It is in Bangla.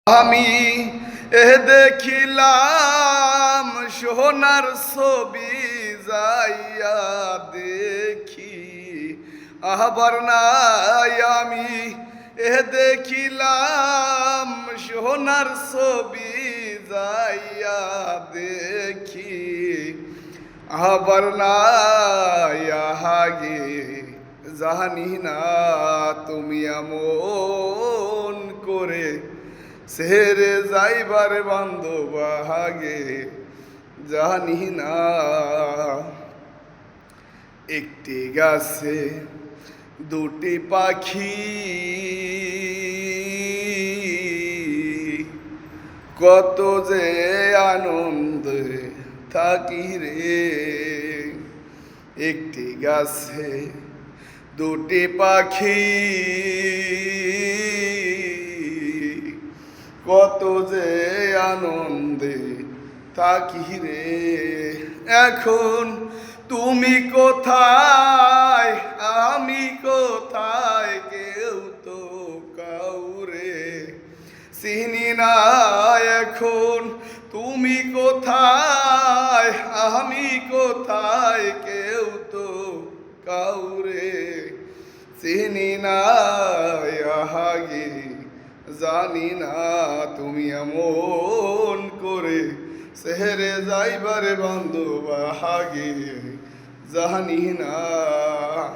আমি দেখিলাম সোনার ছবি যাইয়া দেখি আবার নাই। আমি দেখিলাম সোনার ছবি যাইয়া দেখি আবার নাই। আহাগে জানি না তুমি এমন করে সেরে যাইবার বান্ধব আগে জানি না। একটি গাছে দুটি পাখি কত যে আনন্দে থাকি রে। একটি গাছে দুটি পাখি কত যে আনন্দে থাকি রে। এখন তুমি কোথায় আমি কোথায় কেউ তো কাউরে চিনি না। এখন তুমি কোথায় আমি কোথায় কেউ তো কাউরে চিনি না। আহাগে জানি না তুমি এমন করে সেরে যাইবার বান্ধব আহাগে জানি না।